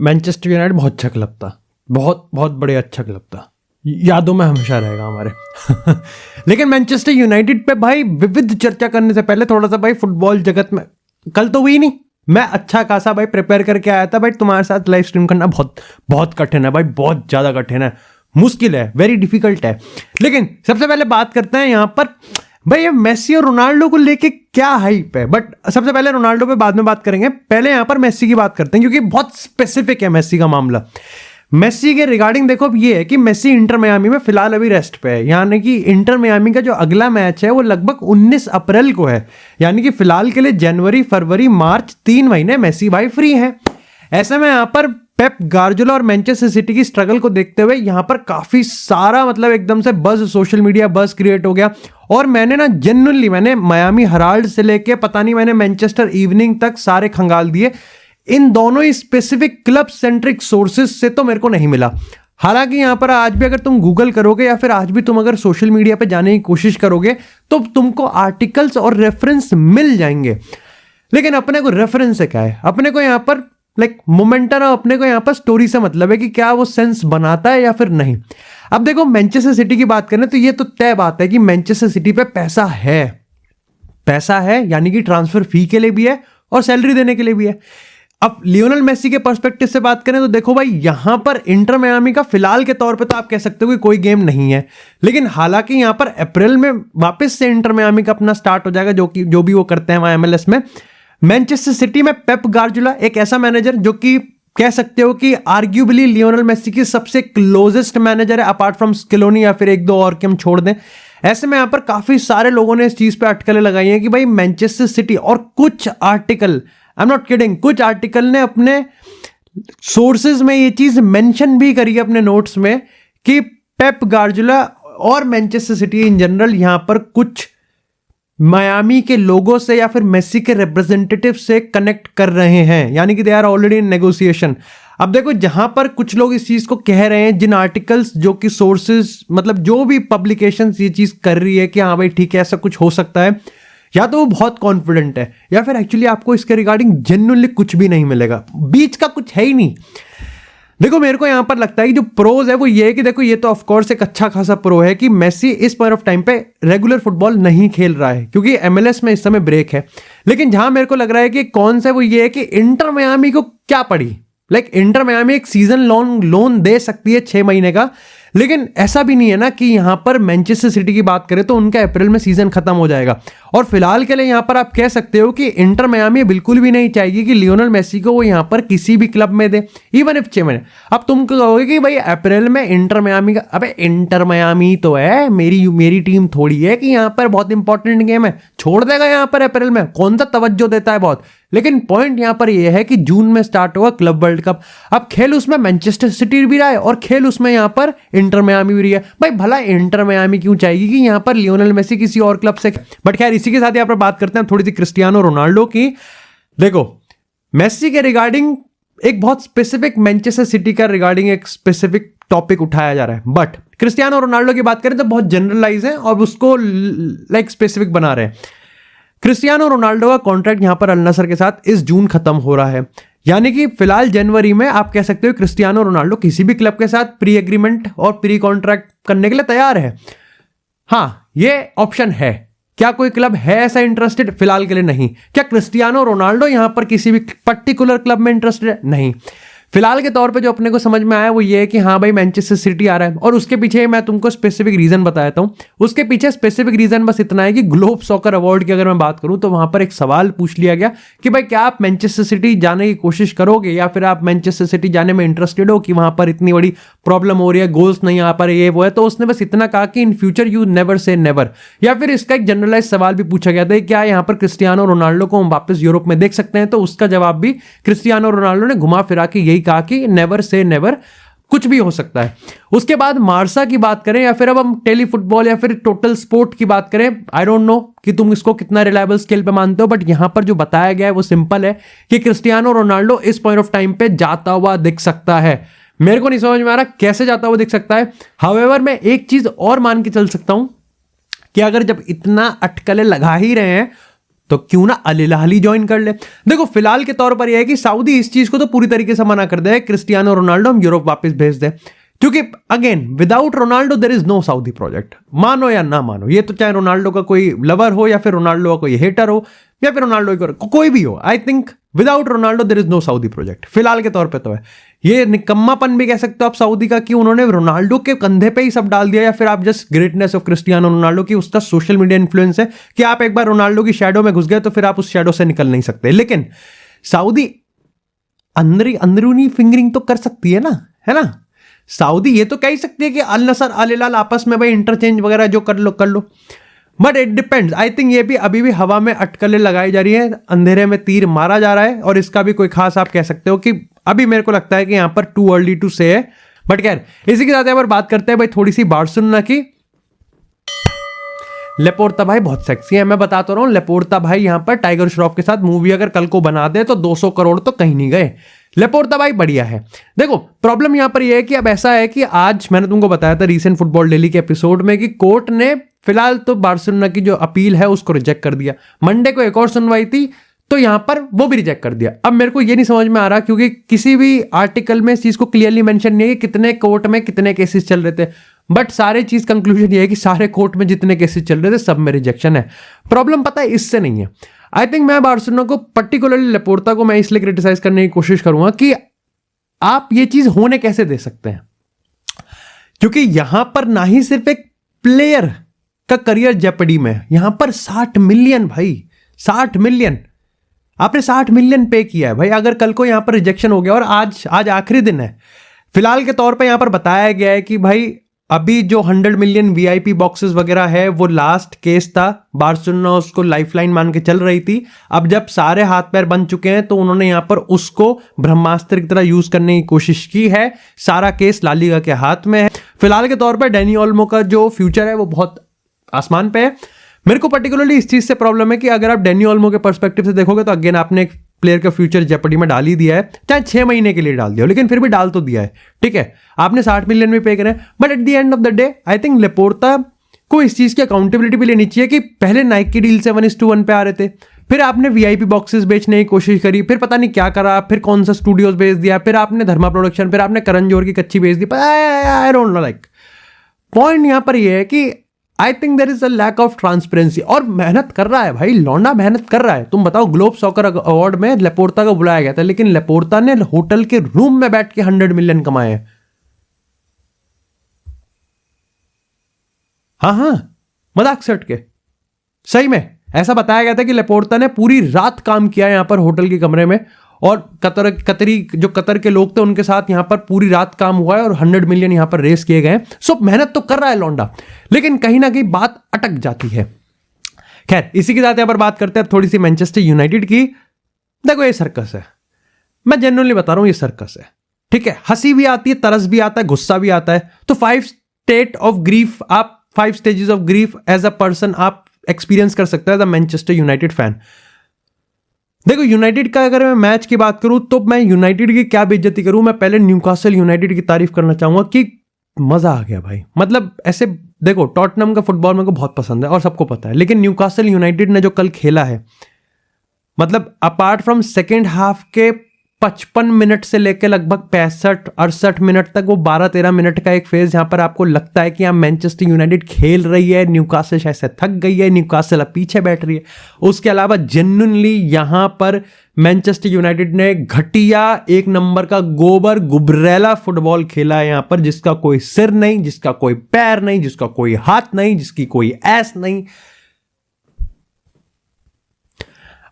Manchester United बहुत अच्छा club था, बहुत बहुत बड़े अच्छा क्लब था, यादों में हमेशा रहेगा हमारे। लेकिन मैनचेस्टर यूनाइटेड पे भाई विविध चर्चा करने से पहले थोड़ा सा भाई फुटबॉल जगत में कल तो हुई नहीं, मैं अच्छा खासा भाई प्रिपेयर करके आया था भाई। तुम्हारे साथ लाइव स्ट्रीम करना बहुत बहुत कठिन है भाई, बहुत ज़्यादा कठिन है, मुश्किल है, वेरी डिफिकल्ट है। लेकिन सबसे पहले बात करते हैं यहाँ पर भाई ये मेसी और रोनाल्डो को लेके क्या हाइप है। बट सबसे पहले रोनाल्डो पे बाद में बात करेंगे, पहले यहाँ पर मेसी की बात करते हैं क्योंकि बहुत स्पेसिफिक है मेसी का मामला। मेसी के रिगार्डिंग देखो अब ये है कि मेसी इंटर मियामी में फिलहाल अभी रेस्ट पे है, यानी कि इंटर मियामी का जो अगला मैच है वो लगभग 19 अप्रैल को है, यानी कि फिलहाल के लिए जनवरी फरवरी मार्च 3 महीने मेसी भाई फ्री हैं। ऐसे में यहाँ पर पेप गार्डियोला और मैनचेस्टर सिटी की स्ट्रगल को देखते हुए यहाँ पर काफी सारा मतलब एकदम से बज, सोशल मीडिया बज क्रिएट हो गया। और मैंने ना जेन्युइनली मैंने मियामी हेराल्ड से लेके पता नहीं मैंने मैनचेस्टर इवनिंग तक सारे खंगाल दिए, इन दोनों ही स्पेसिफिक क्लब सेंट्रिक सोर्सेज से तो मेरे को नहीं मिला। हालांकि यहाँ पर आज भी अगर तुम गूगल करोगे या फिर आज भी तुम अगर सोशल मीडिया पे जाने की कोशिश करोगे तो तुमको आर्टिकल्स और रेफरेंस मिल जाएंगे। लेकिन अपने को रेफरेंस से क्या है, अपने को यहाँ पर मोमेंटम, अपने को यहाँ पर स्टोरी से मतलब है कि क्या वो सेंस बनाता है या फिर नहीं। अब देखो मैनचेस्टर सिटी की बात करें तो ये तो तय बात है कि मैनचेस्टर सिटी पे पैसा है, यानी कि ट्रांसफर फी के लिए भी है और सैलरी देने के लिए भी है। अब लियोनेल मेसी के पर्सपेक्टिव से बात करें तो देखो भाई यहां पर इंटर मियामी का फिलहाल के तौर पे तो आप कह सकते हो कि कोई गेम नहीं है, लेकिन हालांकि यहां पर अप्रैल में वापस से इंटर मियामी का अपना स्टार्ट हो जाएगा, जो भी वो करते हैं वहां MLS में। मैनचेस्टर सिटी में पेप गार्डियोला एक ऐसा मैनेजर जो कि कह सकते हो कि आर्ग्यूबली लियोनेल मेसी की सबसे क्लोजेस्ट मैनेजर है, अपार्ट फ्रॉम स्किलोनी या फिर एक दो और के हम छोड़ दें। ऐसे में यहां पर काफी सारे लोगों ने इस चीज पे अटकलें लगाई हैं कि भाई मैनचेस्टर सिटी, और कुछ article, I am not kidding, कुछ आर्टिकल ने अपने सोर्सेज में ये चीज मेंशन भी करी है अपने नोट्स में कि पेप गार्डियोला और मैनचेस्टर सिटी इन जनरल यहां पर कुछ मियामी के लोगों से या फिर मेसी के रिप्रेजेंटेटिव से कनेक्ट कर रहे हैं, यानी कि they are already in negotiation. अब देखो जहां पर कुछ लोग इस चीज को कह रहे हैं, जिन आर्टिकल्स जो कि सोर्सेज मतलब जो भी पब्लिकेशंस ये चीज कर रही है कि हाँ भाई ठीक है ऐसा कुछ हो सकता है, या तो वो बहुत कॉन्फिडेंट है या फिर एक्चुअली आपको इसके रिगार्डिंग जेन्युइनली कुछ भी नहीं मिलेगा, बीच का कुछ है ही नहीं। देखो मेरे को यहां पर लगता है कि जो प्रोज है वो ये है कि देखो ये तो ऑफ कोर्स एक अच्छा खासा प्रो है कि मेसी इस पॉइंट ऑफ टाइम पे रेगुलर फुटबॉल नहीं खेल रहा है क्योंकि MLS में इस समय ब्रेक है। लेकिन जहां मेरे को लग रहा है कि कौन सा वो ये है कि इंटर मियामी को क्या पड़ी, इंटर मियामी एक सीजन लोन दे सकती है 6 महीने का, लेकिन ऐसा भी नहीं है ना कि यहां पर मैनचेस्टर सिटी की बात करें तो उनका अप्रैल में सीजन खत्म हो जाएगा। और फिलहाल के लिए यहां पर आप कह सकते हो कि इंटर मियामी बिल्कुल भी नहीं चाहेगी कि लियोनेल मेसी को वो यहां पर किसी भी क्लब में दे, इवन इफ 6 महीने। अब तुम कहोगे कि भाई अप्रैल में इंटर मियामी का, अबे इंटर मियामी तो है, मेरी टीम थोड़ी है कि यहां पर बहुत इंपॉर्टेंट गेम है छोड़ देगा यहां पर अप्रैल में, कौन सा तवज्जो देता है बहुत। लेकिन पॉइंट यहां पर यह है कि जून में स्टार्ट होगा क्लब वर्ल्ड कप, अब खेल उसमें मैनचेस्टर सिटी भी रहा है और खेल उसमें यहां पर इंटर मियामी भी रही है। भाई भला इंटर मियामी क्यों चाहेगी कि यहां पर लियोनेल मेसी किसी और क्लब से। बट खैर इसी के साथ यहां पर बात करते हैं थोड़ी सी क्रिस्टियानो रोनाल्डो की। देखो मेसी के रिगार्डिंग एक बहुत स्पेसिफिक मैनचेस्टर सिटी का रिगार्डिंग एक स्पेसिफिक टॉपिक उठाया जा रहा है, बट क्रिस्टियानो रोनाल्डो की बात करें तो बहुत जनरलाइज है और उसको स्पेसिफिक बना रहे हैं। क्रिस्टियानो रोनाल्डो का कॉन्ट्रैक्ट यहां पर अल नसर के साथ इस जून खत्म हो रहा है, यानी कि फिलहाल जनवरी में आप कह सकते हो क्रिस्टियानो रोनाल्डो किसी भी क्लब के साथ प्री एग्रीमेंट और प्री कॉन्ट्रैक्ट करने के लिए तैयार है। हाँ ये ऑप्शन है, क्या कोई क्लब है ऐसा इंटरेस्टेड? फिलहाल के लिए नहीं। क्या क्रिस्टियानो रोनाल्डो यहां पर किसी भी पर्टिकुलर क्लब में इंटरेस्टेड है? नहीं। फिलहाल के तौर पे जो अपने को समझ में आया वो ये है कि हाँ भाई मैनचेस्टर सिटी आ रहा है, और उसके पीछे मैं तुमको स्पेसिफिक रीजन बताता हूं। उसके पीछे स्पेसिफिक रीजन बस इतना है कि ग्लोब सॉकर अवार्ड की अगर मैं बात करूं तो वहां पर एक सवाल पूछ लिया गया कि भाई क्या आप मैनचेस्टर सिटी जाने की कोशिश करोगे या फिर आप मैनचेस्टर सिटी जाने में इंटरेस्टेड हो कि वहां पर इतनी बड़ी प्रॉब्लम हो रही है, गोल्स नहीं आ पा रहे, ये वो है। तो उसने बस इतना कहा कि in future you never say never. या फिर इसका एक जनरलाइज सवाल भी पूछा गया था क्या यहाँ पर क्रिस्टियानो रोनाल्डो को हम वापस यूरोप में देख सकते हैं, तो उसका जवाब भी क्रिस्टियानो रोनाल्डो ने घुमा फिरा के यही कहा कि नेवर से नेवर, कुछ भी हो सकता है। उसके बाद मार्सा की बात करें या फिर अब हम टेली फुटबॉल या फिर टोटल स्पोर्ट की बात करें, आई डोंट नो कि तुम इसको कितना रिलायबल स्केल पे मानते हो, बट यहां पर जो बताया गया है वो सिंपल है कि क्रिस्टियानो रोनाल्डो इस पॉइंट ऑफ टाइम पे जाता हुआ दिख सकता है। मेरे को नहीं समझ में आ रहा कैसे जाता हुआ दिख सकता है। हाउएवर मैं एक चीज और मान के चल सकता हूं कि अगर जब इतना अटकलें लगा ही रहे हैं तो क्यों ना अल हिलाल ज्वाइन कर ले। देखो फिलहाल के तौर पर यह है कि सऊदी इस चीज को तो पूरी तरीके से मना कर दे, क्रिस्टियानो रोनाल्डो हम यूरोप वापस भेज दे, क्योंकि again without Ronaldo there is no Saudi project. मानो या ना मानो, ये तो चाहे रोनाल्डो का कोई लवर हो या फिर रोनाल्डो का कोई हेटर हो या फिर रोनाल्डो का कोई भी हो, I think without Ronaldo there is no Saudi project. फिलहाल के तौर पे तो है ये निकम्मापन भी कह सकते हो आप सऊदी का कि उन्होंने रोनाल्डो के कंधे पे ही सब डाल दिया, या फिर आप just greatness of Cristiano Ronaldo की उसका सोशल मीडिया इन्फ्लुएंस है कि आप एक बार रोनाल्डो की शैडो में घुस गए तो फिर आप उस शैडो से निकल नहीं सकते। लेकिन सऊदी अंदरूनी फिंगरिंग तो कर सकती है ना। सऊदी ये तो कह ही सकती है कि अल नसर अल हिलाल आपस में भाई इंटरचेंज वगैरह जो कर लो, but it depends. I think ये भी अभी भी हवा में अटकलें लगाई जा रही है, अंधेरे में तीर मारा जा रहा है, और इसका भी कोई खास आप कह सकते हो कि अभी मेरे को लगता है कि यहां पर टू अर्ली टू से है। बट खैर इसी के साथ यहाँ पर बात करते हैं भाई थोड़ी सी बार्सिलोना की। लेपोर्ता भाई बहुत सेक्सी है, मैं बताता रहा हूं। लेपोर्ता भाई यहां पर टाइगर श्रॉफ के साथ मूवी अगर कल को बना दे तो 200 करोड़ तो कहीं नहीं गए। लेपोर्ता भाई बढ़िया है। देखो प्रॉब्लम यहां पर यह है कि अब ऐसा है कि आज मैंने तुमको बताया था रीसेंट फुटबॉल डेली के एपिसोड में कि कोर्ट ने फिलहाल तो बार्सिलोना की जो अपील है उसको रिजेक्ट कर दिया। मंडे को एक और सुनवाई थी तो यहां पर वो भी रिजेक्ट कर दिया। अब मेरे को ये नहीं समझ में आ रहा, क्योंकि किसी भी आर्टिकल में इस चीज को क्लियरली मेंशन नहीं है कि कितने कोर्ट में कितने केसेस चल रहे थे, बट सारे चीज कंक्लूजन ये है कि सारे कोर्ट में जितने केसेस चल रहे थे सब में रिजेक्शन है। प्रॉब्लम पता है इससे नहीं है। आई थिंक मैं बार्सिलोना को पर्टिकुलरली लेपोर्ता को मैं इसलिए क्रिटिसाइज करने की कोशिश करूंगा कि आप ये चीज होने कैसे दे सकते हैं, क्योंकि यहां पर ना ही सिर्फ एक प्लेयर का करियर जेपडी में, यहां पर 60 मिलियन भाई, 60 मिलियन आपने 60 मिलियन पे किया है भाई। अगर कल को यहां पर रिजेक्शन हो गया, और आज आखिरी दिन है फिलहाल के तौर पे यहां पर बताया गया है कि भाई अभी जो 100 मिलियन वीआईपी बॉक्सेस वगैरह है वो लास्ट केस था, बार्सिलोना उसको लाइफलाइन मान के चल रही थी। अब जब सारे हाथ पैर बन चुके हैं तो उन्होंने यहां पर उसको ब्रह्मास्त्र की तरह यूज करने की कोशिश की है। सारा केस ला लीगा के हाथ में है। फिलहाल के तौर पर डैनी ओल्मो का जो फ्यूचर है वो बहुत आसमान पे है। मेरे को पर्टिकुलरली इस चीज से प्रॉब्लम है कि अगर आप डैनी ओल्मो के पर्सपेक्टिव से देखोगे तो अगेन आपने एक प्लेयर का फ्यूचर जेपडी में डाल ही दिया है, चाहे 6 महीने के लिए डाल दिया हो, लेकिन फिर भी डाल तो दिया है। ठीक है, आपने 60 मिलियन भी पे करे, but at the end of the day I think Laporta को इस चीज की अकाउंटेबिलिटी भी लेनी चाहिए कि पहले नाइक की डील से 1:1 पे आ रहे थे, फिर आपने वीआईपी बॉक्सेस बेचने की कोशिश करी, फिर पता नहीं क्या करा, फिर कौन सा स्टूडियोज बेच दिया, फिर आपने धर्मा प्रोडक्शन, फिर आपने करण जौहर की कच्ची बेच दी। I don't know, like point यहां पर यह है कि I think there is a lack of transparency. और मेहनत कर रहा है भाई, लौंडा मेहनत कर रहा है। तुम बताओ, ग्लोब सॉकर अवार्ड में लेपोर्ता को बुलाया गया था, लेकिन लेपोर्ता ने होटल के रूम में बैठ के 100 मिलियन कमाए हैं। हाँ, मजाक से हट के सही में ऐसा बताया गया था कि लेपोर्ता ने पूरी रात काम किया यहां पर होटल के कमरे में, और कतर के लोग थे उनके साथ यहां पर पूरी रात काम हुआ है और 100 मिलियन यहां पर रेस किए गए। सो मेहनत तो कर रहा है लौंडा, लेकिन कहीं ना कहीं बात अटक जाती है। खैर इसी के साथ यहां पर बात करते हैं थोड़ी सी मैनचेस्टर यूनाइटेड की। देखो ये सर्कस है, मैं जेन्युइनली बता रहा हूं, ये सर्कस है। ठीक है, हंसी भी आती है, तरस भी आता है, गुस्सा भी आता है। तो 5 स्टेट ऑफ ग्रीफ, आप 5 stages of grief as a person आप एक्सपीरियंस कर सकते हैं as a Manchester United fan. देखो यूनाइटेड का अगर मैं मैच की बात करूं तो मैं यूनाइटेड की क्या बेइज्जती करूं। मैं पहले न्यूकासल यूनाइटेड की तारीफ करना चाहूंगा कि मजा आ गया भाई। मतलब ऐसे देखो, टॉटनहम का फुटबॉल मेरे को बहुत पसंद है और सबको पता है, लेकिन न्यूकासल यूनाइटेड ने जो कल खेला है, मतलब अपार्ट फ्रॉम सेकेंड हाफ के 55 मिनट से लेकर लगभग 65-68 मिनट तक, वो 12-13 मिनट का एक फेज जहां पर आपको लगता है कि यहाँ मैनचेस्टर यूनाइटेड खेल रही है, न्यूकासल शायद से थक गई है, न्यूकासल अब पीछे बैठ रही है। उसके अलावा जेन्युइनली यहां पर मैनचेस्टर यूनाइटेड ने घटिया 1 नंबर का गोबर गुबरेला फुटबॉल खेला है यहां पर, जिसका कोई सिर नहीं, जिसका कोई पैर नहीं, जिसका कोई हाथ नहीं, जिसकी कोई ऐस नहीं,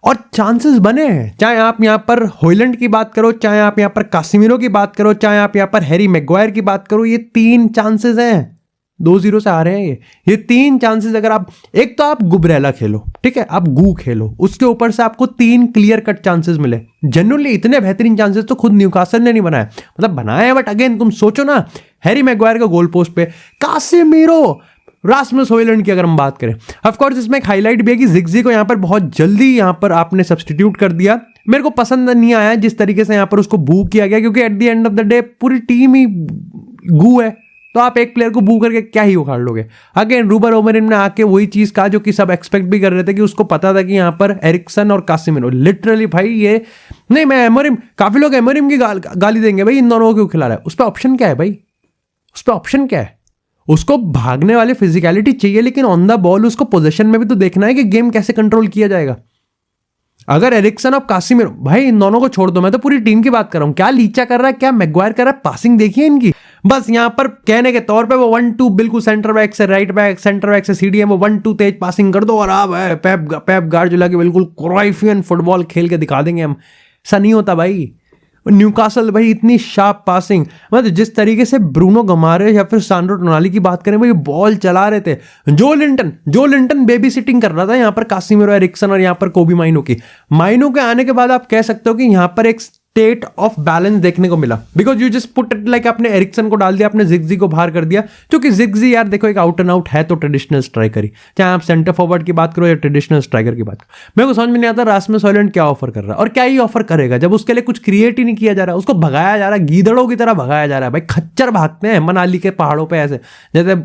और चांसेस बने हैं। चाहे आप यहां पर हॉयलैंड की बात करो, चाहे आप यहां पर कासिमिरो की बात करो, चाहे आप यहां पर हैरी मैग्वायर की बात करो, ये 3 चांसेस हैं। 2-0 से आ रहे हैं ये 3 चांसेस। अगर आप, एक तो आप गुबरेला खेलो, ठीक है, आप गू खेलो, उसके ऊपर से आपको 3 क्लियर कट चांसेस मिले। जनरली इतने बेहतरीन चांसेस तो खुद न्यूकासल ने नहीं बनाए, मतलब बनाए हैं, बट अगेन तुम सोचो ना, हैरी मैग्वायर का गोल पोस्ट पे, कासिमिरो, रास्मस हॉयलैंड की अगर हम बात करें। ऑफ कोर्स इसमें एक हाईलाइट भी है कि जिग्जी को यहां पर बहुत जल्दी यहां पर आपने सब्स्टिट्यूट कर दिया। मेरे को पसंद नहीं आया जिस तरीके से यहां पर उसको बू किया गया, क्योंकि eight the end of the day पूरी टीम ही गू है, तो आप एक प्लेयर को बू करके क्या ही उखाड़ लोगे। अगेन रूबन अमोरिम ने आके वही चीज कहा जो कि सब एक्सपेक्ट भी कर रहे थे, कि उसको पता था कि यहाँ पर एरिक्सन और कासिमिरो लिटरली भाई ये नहीं, मैं अमोरिम, काफी लोग अमोरिम की गाली देंगे भाई इन दोनों को क्यों खिला रहा है। उस पर ऑप्शन क्या है भाई, उस पर ऑप्शन क्या है? उसको भागने वाले फिजिकलिटी चाहिए, लेकिन ऑन द बॉल उसको पोजीशन में भी तो देखना है कि गेम कैसे कंट्रोल किया जाएगा। अगर एरिक्सन और कासिमिरो, भाई इन दोनों को छोड़ दो, मैं तो पूरी टीम की बात कर रहा हूं। क्या लीचा कर रहा है, क्या मैग्वायर कर रहा है, पासिंग देखिए इनकी। बस यहां पर कहने के तौर पे वो 1-2 बिल्कुल सेंटर बैक से राइट बैक, सेंटर बैक से सीडीएम, वो 1-2 तेज पासिंग कर दो और आप पेप गार्डियोला के बिल्कुल क्राइफियन फुटबॉल खेल के दिखा देंगे हम। ऐसा नहीं होता भाई। न्यूकासल भाई इतनी शार्प पासिंग, मतलब जिस तरीके से ब्रूनो गमारे या फिर सान्ड्रो टोनाली की बात करें, भाई बॉल चला रहे थे। जो लिंटन बेबी सिटिंग कर रहा था यहाँ पर कासिमिरो, एरिक्सन और यहाँ पर कोबी माइनो की। माइनो के आने के बाद आप कह सकते हो कि यहाँ पर एक स्टेट ऑफ बैलेंस देखने को मिला, because you just put it like आपने एरिक्सन को डाल दिया, आपने जिग्जी को बाहर कर दिया, क्योंकि जिग्जी यार देखो एक आउट एंड आउट है तो ट्रेडिशनल स्ट्राइकर ही, चाहे आप सेंटर फॉरवर्ड की बात करो या ट्रेडिशनल स्ट्राइकर की बात करो। मेरे को समझ में नहीं आता रास्मस हॉयलैंड क्या ऑफर कर रहा है और क्या ही ऑफर करेगा, जब उसके लिए कुछ क्रिएट ही नहीं किया जा रहा, उसको भगाया जा रहा है, गीदड़ों की तरह भगाया जा रहा है। भाई खच्चर भागते हैं मनाली के पहाड़ों पे ऐसे, जैसे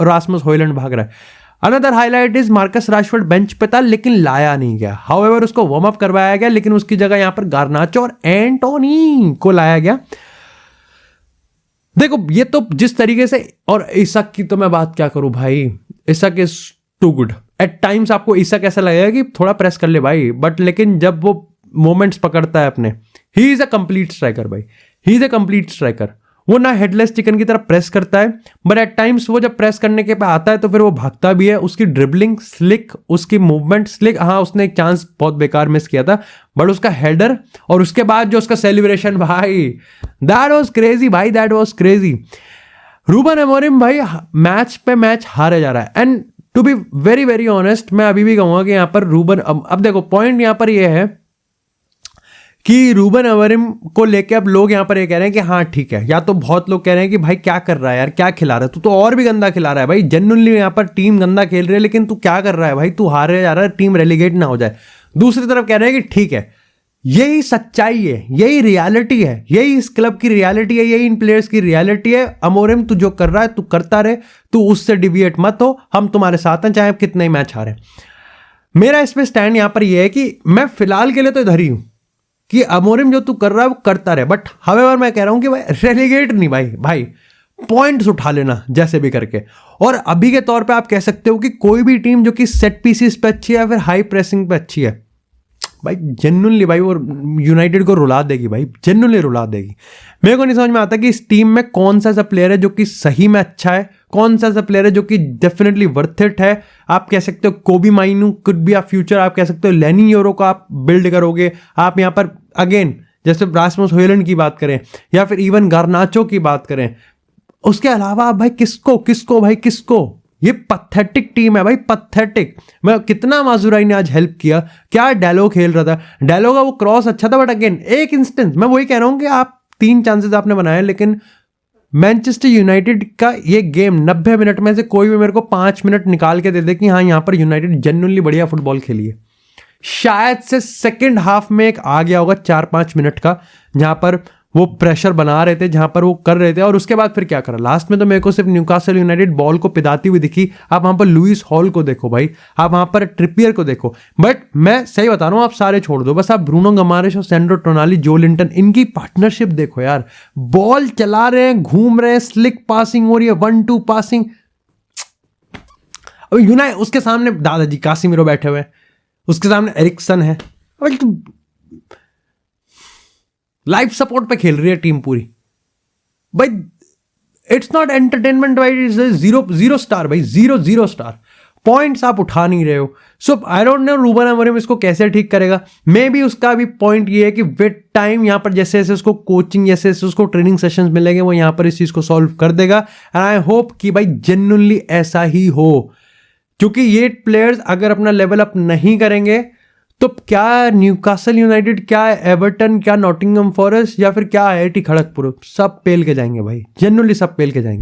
रास्मस हॉयलैंड भाग रहा है। Another highlight is Marcus Rashford bench पे था लेकिन लाया नहीं गया। हाउएवर उसको वार्म अप करवाया गया, लेकिन उसकी जगह यहां पर गार्नाचो और एंटोनी को लाया गया। देखो ये तो जिस तरीके से, और इसाक की तो मैं बात क्या करूं भाई, Isak is too good. At times आपको इसाक ऐसा लगेगा कि थोड़ा प्रेस कर ले भाई, बट लेकिन जब वो मोमेंट्स पकड़ता है अपने, he is a complete striker भाई, he is a complete striker. वो ना हेडलेस चिकन की तरह प्रेस करता है, बट एट टाइम्स वो जब प्रेस करने के पे आता है तो फिर वो भागता भी है। उसकी ड्रिबलिंग स्लिक, उसकी मूवमेंट स्लिक। हाँ उसने एक चांस बहुत बेकार मिस किया था, बट उसका हेडर और उसके बाद जो उसका सेलिब्रेशन भाई, दैट वाज क्रेजी भाई, that was crazy. Ruben Amorim भाई मैच पे मैच हारे जा रहा है, and to be very very honest मैं अभी भी कहूंगा कि यहाँ पर रूबन, अब देखो पॉइंट यहाँ पर ये है कि रूबन अमोरिम को लेके अब लोग यहाँ पर ये कह रहे हैं कि हाँ ठीक है, या तो बहुत लोग कह रहे हैं कि भाई क्या कर रहा है यार, क्या खिला रहा है तू, तो और भी गंदा खिला रहा है भाई। जेन्युइनली यहाँ पर टीम गंदा खेल रही है, लेकिन तू क्या कर रहा है भाई, तू हारे जा रहा है, टीम रेलीगेट ना हो जाए। दूसरी तरफ कह रहे हैं कि ठीक है, यही सच्चाई है, यही रियलिटी है, यही इस क्लब की रियलिटी है, यही इन प्लेयर्स की रियलिटी है। अमोरिम तू जो कर रहा है तू करता रहे, तू उससे डिविएट मत हो, हम तुम्हारे साथ हैं चाहे आप कितने ही मैच हारे। मेरा इस पे स्टैंड यहाँ पर यह है कि मैं फिलहाल के लिए तो इधर ही हूं कि अमोरिम जो तू कर रहा है वो करता रहे, बट हावेवर मैं कह रहा हूं कि भाई रेलीगेट नहीं भाई पॉइंट्स उठा लेना जैसे भी करके। और अभी के तौर पे आप कह सकते हो कि कोई भी टीम जो कि सेट पीसेस पे अच्छी है या फिर हाई प्रेसिंग पे अच्छी है भाई, जेन्युइनली भाई वो यूनाइटेड को रुला देगी भाई, जेन्युइनली रुला देगी। मेरे को नहीं समझ में आता कि इस टीम में कौन सा ऐसा प्लेयर है जो कि सही में अच्छा है, कौन सा ऐसा प्लेयर है जो कि डेफिनेटली वर्थ इट है। आप कह सकते हो कोबी माइनू कुड बी अ फ्यूचर, आप कह सकते हो लेनी यूरो को आप बिल्ड करोगे। आप यहाँ पर अगेन जैसे रास्मस हॉयलैंड की बात करें या फिर इवन गार्नाचो की बात करें, उसके अलावा आप भाई किसको ये पथेटिक टीम है भाई, पथेटिक। मैं कितना माजुराई ने आज हेल्प किया, क्या डेलो खेल रहा था, डेलो का वो क्रॉस अच्छा था, बट अगेन एक इंस्टेंस मैं वही कह रहा हूं कि आप 3 चांसेस आपने बनाए, लेकिन मैनचेस्टर यूनाइटेड का ये गेम 90 मिनट में से कोई भी मेरे को 5 मिनट निकाल के दे दे कि हाँ यहाँ पर यूनाइटेड जेन्युइनली बढ़िया फुटबॉल खेली है। शायद से सेकेंड हाफ में एक आ गया होगा 4-5 मिनट का जहां पर वो प्रेशर बना रहे थे, जहां पर वो कर रहे थे, और उसके बाद फिर क्या करा लास्ट में, तो मेरे को सिर्फ न्यूकासल यूनाइटेड बॉल को पिदाती हुई दिखी। आप वहां पर लुइस हॉल को देखो भाई, आप वहां पर ट्रिपियर को देखो, बट मैं सही बता रहा हूं आप सारे छोड़ दो, बस आप ब्रूनो गमारेश और सैंड्रो टोनाली, जो लिंटन, इनकी पार्टनरशिप देखो यार। बॉल चला रहे हैं, घूम रहे हैं, स्लिक पासिंग हो रही है, 1-2 पासिंग। यूनाइटेड उसके सामने दादाजी कासिमिरो बैठे हुए हैं, उसके सामने एरिक्सन है, लाइफ सपोर्ट पे खेल रही है टीम पूरी भाई। इट्स नॉट एंटरटेनमेंट भाई, इट्स जीरो स्टार भाई, जीरो स्टार। पॉइंट्स आप उठा नहीं रहे हो। So I don't know Ruben Amorim इसको कैसे ठीक करेगा। मे बी उसका भी पॉइंट ये है कि विद टाइम यहाँ पर जैसे जैसे उसको कोचिंग, जैसे जैसे उसको ट्रेनिंग सेशंस मिलेंगे, वो यहाँ पर इस चीज को सॉल्व कर देगा। एंड आई होप कि भाई जेन्युइनली ऐसा ही हो, क्योंकि ये प्लेयर्स अगर अपना लेवल अप नहीं करेंगे तो क्या न्यूकासल यूनाइटेड, क्या एवर्टन, क्या नॉटिंघम फॉरेस्ट या फिर क्या आईआईटी खड़गपुर, सब पेल के जाएंगे भाई, जेन्युइनली सब पेल के जाएंगे।